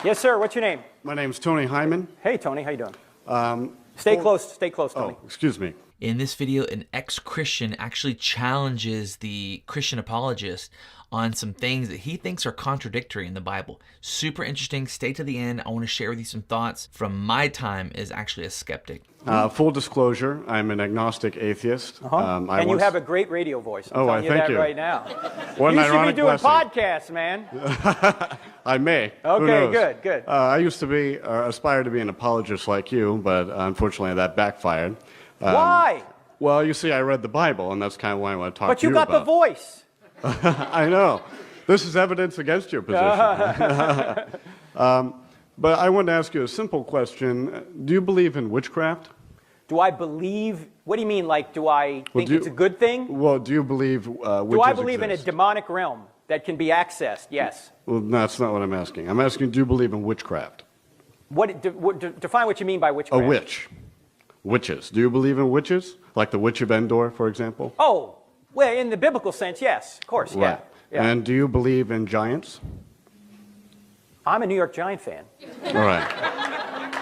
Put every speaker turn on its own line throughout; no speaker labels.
Yes, sir. What's your name?
My name's Tony Hyman.
Hey, Tony. How you doing? Stay close, Tony.
Oh, excuse me.
In this video, an ex-Christian actually challenges the Christian apologist on some things that he thinks are contradictory in the Bible. Super interesting. Stay to the end. I want to share with you some thoughts from my time as actually a skeptic.
Full disclosure, I'm an agnostic atheist.
And you have a great radio voice. I'm telling you
thank
that
you.
right now.
What an
You should be
ironic
doing
blessing.
podcasts, man.
I may. Who
Okay,
knows?
good.
I used to be, aspire to be an apologist like you, but unfortunately that backfired.
Why?
Well, you see, I read the Bible, and that's kind of why I want to talk
But
to
you
you
got
about.
the voice.
I know. This is evidence against your position. But I wanted to ask you a simple question. Do you believe in witchcraft?
Do I believe? What do you mean? Like, do I think
do you-
it's a good thing?
Well, do you believe witches
Do I believe in a
exist?
demonic realm that can be accessed? Yes.
Well, that's not what I'm asking. I'm asking, do you believe in witchcraft?
Define what you mean by
A
witchcraft.
witch. Witches. Do you believe in witches? Like the Witch of Endor, for example?
Oh, well, in the biblical sense, yes, of course, yeah.
Right.
Yeah.
And do you believe in giants?
I'm a New York Giant fan.
Right.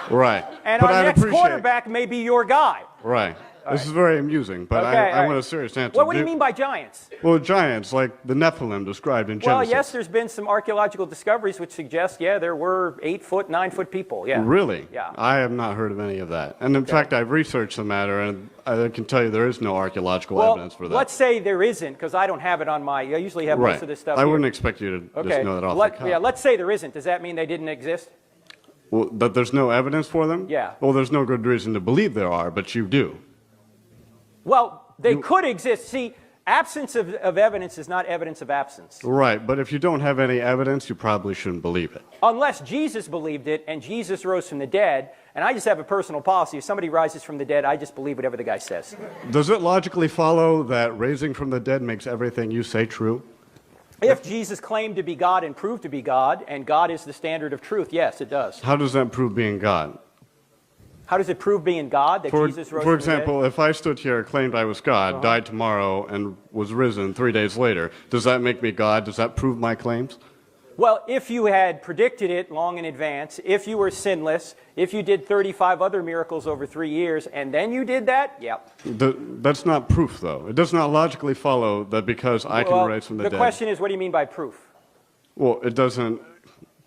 Right.
And
But
our
I'd
next
appreciate-
quarterback may be your guy.
Right. This is very amusing, but
Okay,
I
all
want
right.
a serious answer.
What do you mean by giants?
Well, giants, like the Nephilim described in
Well,
Genesis.
yes, there's been some archaeological discoveries which suggest, yeah, there were 8-foot, 9-foot people, yeah.
Really?
Yeah.
I have not heard of any of that. And in fact, I've researched the matter, and I can tell you there is no archaeological
Well,
evidence for that.
let's say there isn't, because I don't have it on my, I usually have
right.
most of this stuff
I
here.
wouldn't expect you to just know that off the cuff.
Yeah, let's say there isn't. Does that mean they didn't exist?
Well, that there's no evidence for them?
Yeah.
Well, there's no good reason to believe there are, but you do.
Well, they could exist. See, absence of evidence is not evidence of absence.
Right, but if you don't have any evidence, you probably shouldn't believe it.
Unless Jesus believed it and Jesus rose from the dead, and I just have a personal policy. If somebody rises from the dead, I just believe whatever the guy says.
Does it logically follow that raising from the dead makes everything you say true?
If Jesus claimed to be God and proved to be God, and God is the standard of truth, yes, it does.
How does that prove being God?
How does it prove being God that Jesus rose
For
from the dead?
example, if I stood here, claimed I was God, died tomorrow, and was risen 3 days later, does that make me God? Does that prove my claims?
Well, if you had predicted it long in advance, if you were sinless, if you did 35 other miracles over 3 years, and then you did that, yep.
That's not proof, though. It does not logically follow that because I can rise from the dead.
The question is, what do you mean by proof?
Well, it doesn't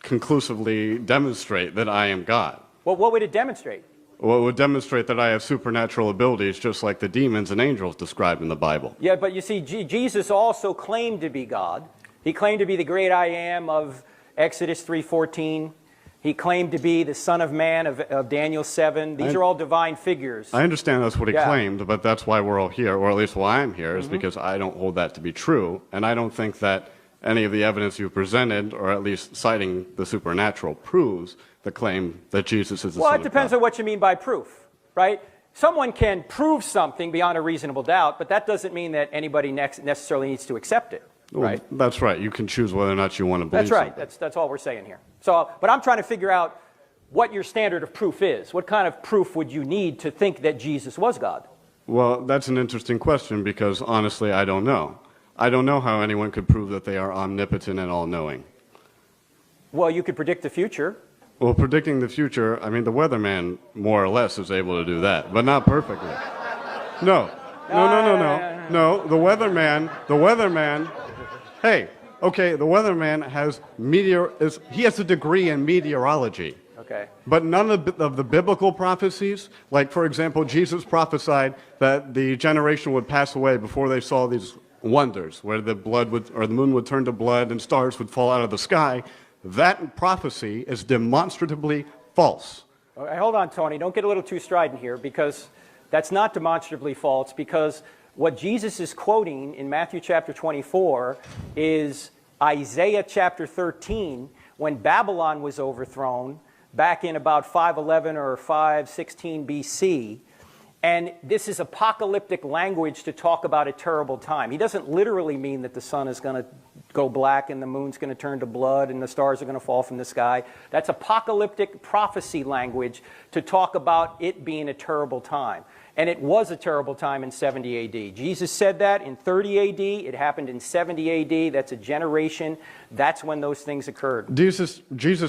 conclusively demonstrate that I am God.
Well, what would it demonstrate?
Well, it would demonstrate that I have supernatural abilities just like the demons and angels described in the Bible.
Yeah, but you see, Jesus also claimed to be God. He claimed to be the great I am of Exodus 3:14. He claimed to be the Son of Man of Daniel 7. These are all divine figures.
I understand that's what he
Yeah.
claimed, but that's why we're all here, or at least why I'm here, is because I don't hold that to be true, and I don't think that any of the evidence you've presented, or at least citing the supernatural, proves the claim that Jesus is the
Well,
Son
it depends
of
on what you mean by proof, right? Someone can prove something beyond a reasonable doubt, but that doesn't mean that anybody necessarily needs to accept it,
God.
right?
Well, that's right. You can choose whether or not you want to believe
That's right.
something.
That's all we're saying here. So, but I'm trying to figure out what your standard of proof is. What kind of proof would you need to think that Jesus was God?
Well, that's an interesting question because, honestly, I don't know. I don't know how anyone could prove that they are omnipotent and all-knowing.
Well, you could predict the future.
Well, predicting the future, I mean, the weatherman, more or less, is able to do that, but not perfectly. No, the weatherman, hey, okay, the weatherman has he has a degree in meteorology.
Okay.
But none of the biblical prophecies, like, for example, Jesus prophesied that the generation would pass away before they saw these wonders, where the moon would turn to blood and stars would fall out of the sky. That prophecy is demonstratively false.
Okay, hold on, Tony. Don't get a little too strident here, because that's not demonstrably false, because what Jesus is quoting in Matthew chapter 24 is Isaiah chapter 13, when Babylon was overthrown back in about 511 or 516 BC. And this is apocalyptic language to talk about a terrible time. He doesn't literally mean that the sun is going to go black and the moon's going to turn to blood and the stars are going to fall from the sky. That's apocalyptic prophecy language to talk about it being a terrible time. And it was a terrible time in 70 AD. Jesus said that in 30 AD. It happened in 70 AD. That's a generation. That's when those things occurred.
Jesus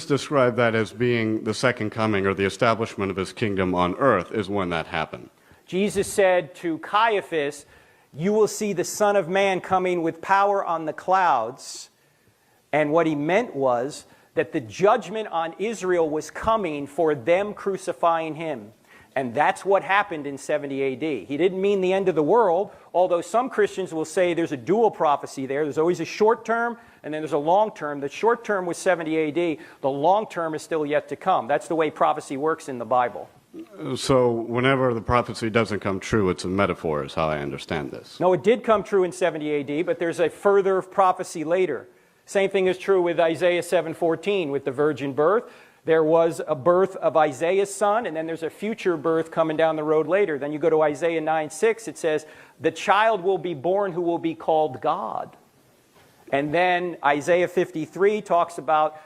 described that as being the second coming or the establishment of his kingdom on earth is when that happened.
Jesus said to Caiaphas, "You will see the Son of Man coming with power on the clouds." And what he meant was that the judgment on Israel was coming for them crucifying him. And that's what happened in 70 AD. He didn't mean the end of the world, although some Christians will say there's a dual prophecy there. There's always a short term, and then there's a long term. The short term was 70 AD. The long term is still yet to come. That's the way prophecy works in the Bible.
So whenever the prophecy doesn't come true, it's a metaphor, is how I understand this.
No, it did come true in 70 AD, but there's a further prophecy later. Same thing is true with Isaiah 7:14, with the virgin birth. There was a birth of Isaiah's son, and then there's a future birth coming down the road later. Then you go to Isaiah 9:6, it says, "The child will be born who will be called God." And then Isaiah 53 talks about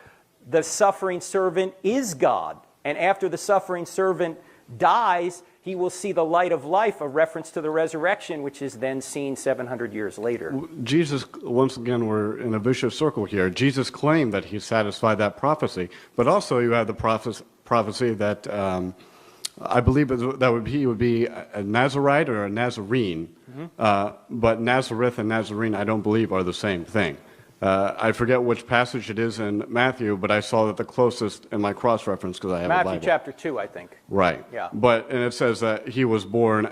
the suffering servant is God. And after the suffering servant dies, he will see the light of life, a reference to the resurrection, which is then seen 700 years later.
Jesus, once again, we're in a vicious circle here. Jesus claimed that he satisfied that prophecy, but also you have the prophecy that I believe that he would be a Nazarite or a Nazarene, but Nazareth and Nazarene I don't believe are the same thing. I forget which passage it is in Matthew, but I saw that the closest in my cross-reference, because I have a Bible.
Matthew chapter 2, I think.
Right.
Yeah.
And it says that he was born,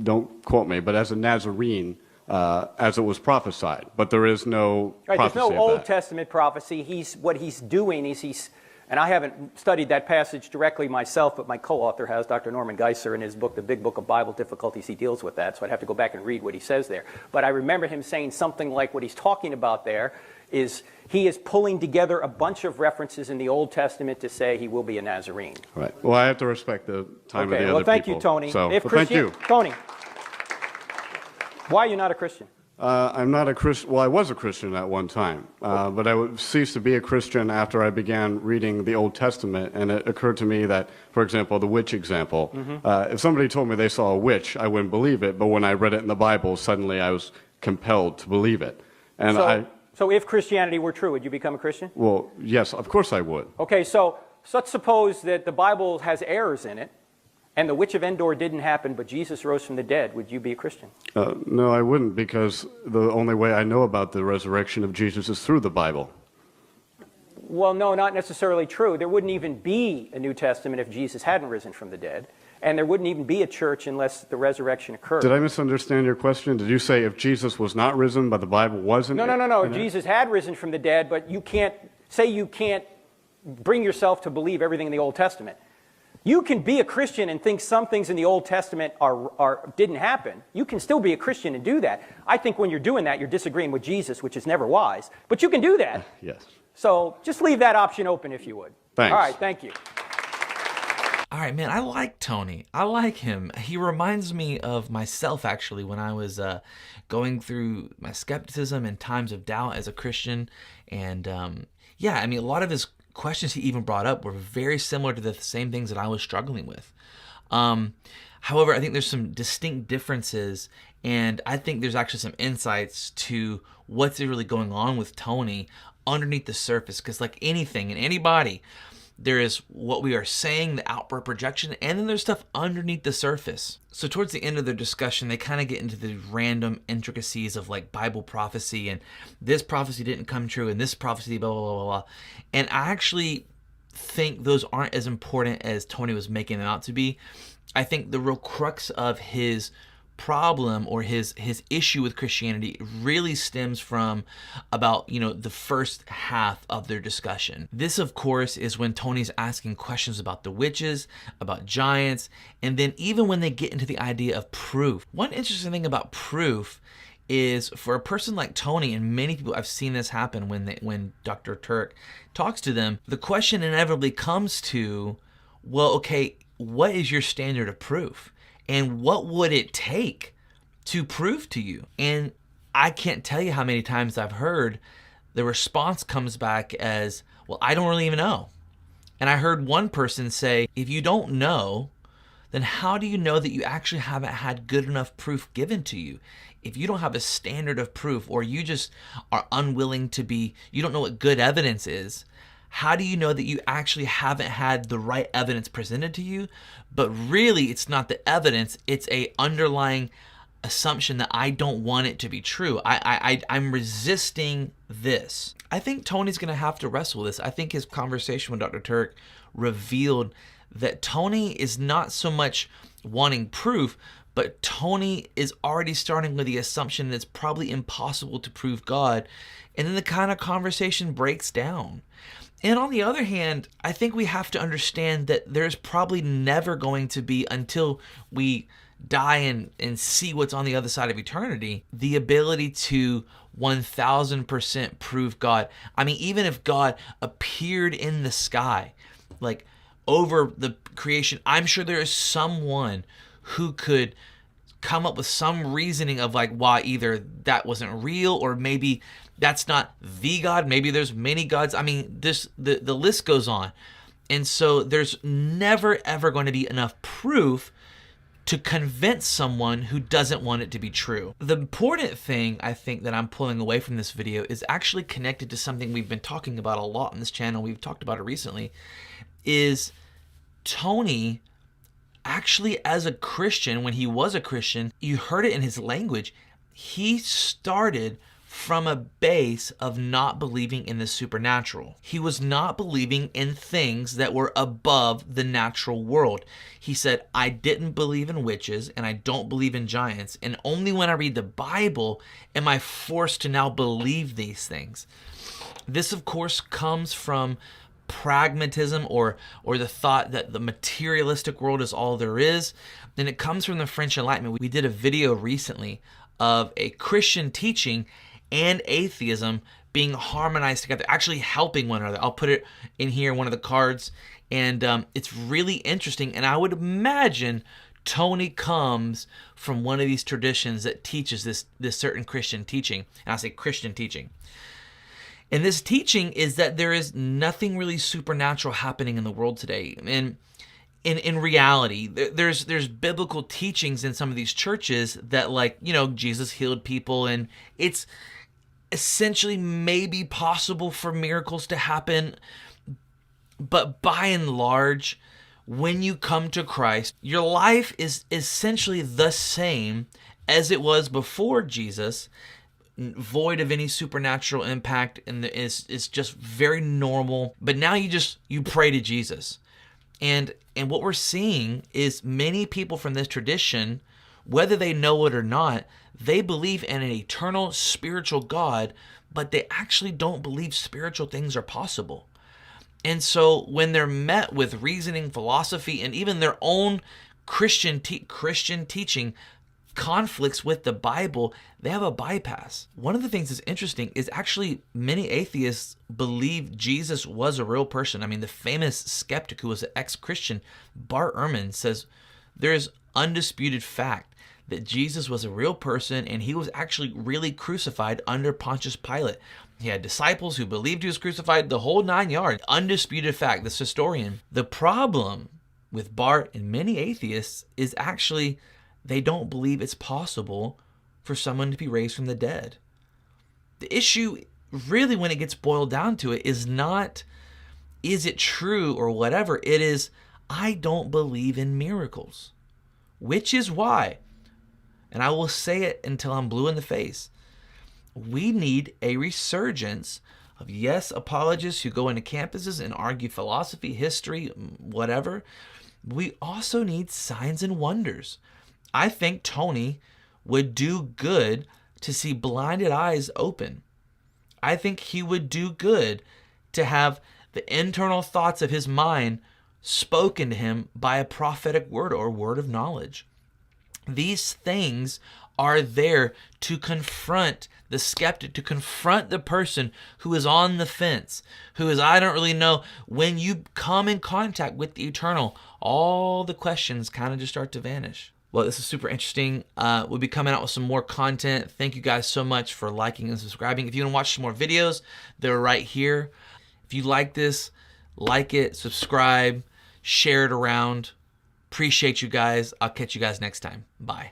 don't quote me, but as a Nazarene, as it was prophesied. But there is no prophecy
there's no
of
Old
that.
Testament prophecy. What he's doing is and I haven't studied that passage directly myself, but my co-author has, Dr. Norman Geisler, in his book, The Big Book of Bible Difficulties, he deals with that, so I'd have to go back and read what he says there. But I remember him saying something like what he's talking about there is he is pulling together a bunch of references in the Old Testament to say he will be a Nazarene.
Right. Well, I have to respect the time of the other people.
Well, thank you, Tony.
So,
Thank
you.
Tony, why are you not a Christian?
I'm not a Christian. Well, I was a Christian at one time, but I ceased to be a Christian after I began reading the Old Testament, and it occurred to me that, for example, the witch example, if somebody told me they saw a witch, I wouldn't believe it, but when I read it in the Bible, suddenly I was compelled to believe it. And
so if Christianity were true, would you become a Christian?
Well, yes, of course I would.
Okay, so let's suppose that the Bible has errors in it, and the witch of Endor didn't happen, but Jesus rose from the dead. Would you be a Christian?
No, I wouldn't, because the only way I know about the resurrection of Jesus is through the Bible.
Well, no, not necessarily true. There wouldn't even be a New Testament if Jesus hadn't risen from the dead, and there wouldn't even be a church unless the resurrection occurred.
Did I misunderstand your question? Did you say if Jesus was not risen, but the Bible wasn't?
No. If Jesus had risen from the dead, but you can't bring yourself to believe everything in the Old Testament. You can be a Christian and think some things in the Old Testament didn't happen. You can still be a Christian and do that. I think when you're doing that, you're disagreeing with Jesus, which is never wise. But you can do that.
Yes.
So just leave that option open if you would.
Thanks.
All right, thank you.
All right, man, I like Tony. I like him. He reminds me of myself, actually, when I was going through my skepticism and times of doubt as a Christian. And a lot of his questions he even brought up were very similar to the same things that I was struggling with. However, I think there's some distinct differences, and I think there's actually some insights to what's really going on with Tony underneath the surface, because like anything in anybody, there is what we are saying, the outward projection, and then there's stuff underneath the surface. So towards the end of their discussion, they kind of get into the random intricacies of like Bible prophecy, and this prophecy didn't come true, and this prophecy, blah, blah, blah, blah. And I actually think those aren't as important as Tony was making them out to be. I think the real crux of his problem or his issue with Christianity really stems from about the first half of their discussion. This, of course, is when Tony's asking questions about the witches, about giants, and then even when they get into the idea of proof. One interesting thing about proof is for a person like Tony, and many people, I've seen this happen when Dr. Turk talks to them, the question inevitably comes to, well, okay, what is your standard of proof? And what would it take to prove to you? And I can't tell you how many times I've heard the response comes back as, well, I don't really even know. And I heard one person say, if you don't know, then how do you know that you actually haven't had good enough proof given to you? If you don't have a standard of proof, or you just are unwilling to be, you don't know what good evidence is, how do you know that you actually haven't had the right evidence presented to you? But really, it's not the evidence, it's a underlying assumption that I don't want it to be true. I'm resisting this. I think Tony's going to have to wrestle with this. I think his conversation with Dr. Turk revealed that Tony is not so much wanting proof, but Tony is already starting with the assumption that it's probably impossible to prove God. And then the kind of conversation breaks down. And on the other hand, I think we have to understand that there's probably never going to be, until we die and see what's on the other side of eternity, the ability to 1000% prove God. I mean, even if God appeared in the sky, like over the creation, I'm sure there is someone who could come up with some reasoning of like why either that wasn't real, or maybe that's not the God. Maybe there's many gods. I mean, the list goes on. And so there's never ever going to be enough proof to convince someone who doesn't want it to be true. The important thing I think that I'm pulling away from this video is actually connected to something we've been talking about a lot on this channel. We've talked about it recently, is Tony actually, as a Christian, when he was a Christian, you heard it in his language, he started from a base of not believing in the supernatural. He was not believing in things that were above the natural world. He said, I didn't believe in witches and I don't believe in giants, and only when I read the Bible am I forced to now believe these things. This, of course, comes from pragmatism, or the thought that the materialistic world is all there is. And it comes from the French Enlightenment. We did a video recently of a Christian teaching and atheism being harmonized together, actually helping one another. I'll put it in here, one of the cards, and it's really interesting. And I would imagine Tony comes from one of these traditions that teaches this certain Christian teaching. And I say Christian teaching. And this teaching is that there is nothing really supernatural happening in the world today. And in reality, there's biblical teachings in some of these churches that, like, you know, Jesus healed people, and it's essentially maybe possible for miracles to happen. But by and large, when you come to Christ, your life is essentially the same as it was before Jesus, void of any supernatural impact, and it's just very normal. But now you pray to Jesus. And what we're seeing is many people from this tradition, whether they know it or not, they believe in an eternal spiritual God, but they actually don't believe spiritual things are possible. And so when they're met with reasoning, philosophy, and even their own Christian teaching conflicts with the Bible, they have a bypass. One of the things that's interesting is actually many atheists believe Jesus was a real person. I mean, the famous skeptic who was an ex-Christian, Bart Ehrman, says there's undisputed fact that Jesus was a real person, and he was actually really crucified under Pontius Pilate. He had disciples who believed he was crucified, the whole 9 yards. Undisputed fact, this historian. The problem with Bart and many atheists is actually they don't believe it's possible for someone to be raised from the dead. The issue, really, when it gets boiled down to it, is not, is it true or whatever. It is, I don't believe in miracles. Which is why, and I will say it until I'm blue in the face, we need a resurgence of, yes, apologists who go into campuses and argue philosophy, history, whatever. We also need signs and wonders. I think Tony would do good to see blinded eyes open. I think he would do good to have the internal thoughts of his mind spoken to him by a prophetic word or word of knowledge. These things are there to confront the skeptic, to confront the person who is on the fence, who is, I don't really know. When you come in contact with the eternal, all the questions kind of just start to vanish. Well, this is super interesting. We'll be coming out with some more content. Thank you guys so much for liking and subscribing. If you want to watch some more videos, they're right here. If you like this, like it, subscribe, share it around. Appreciate you guys. I'll catch you guys next time. Bye.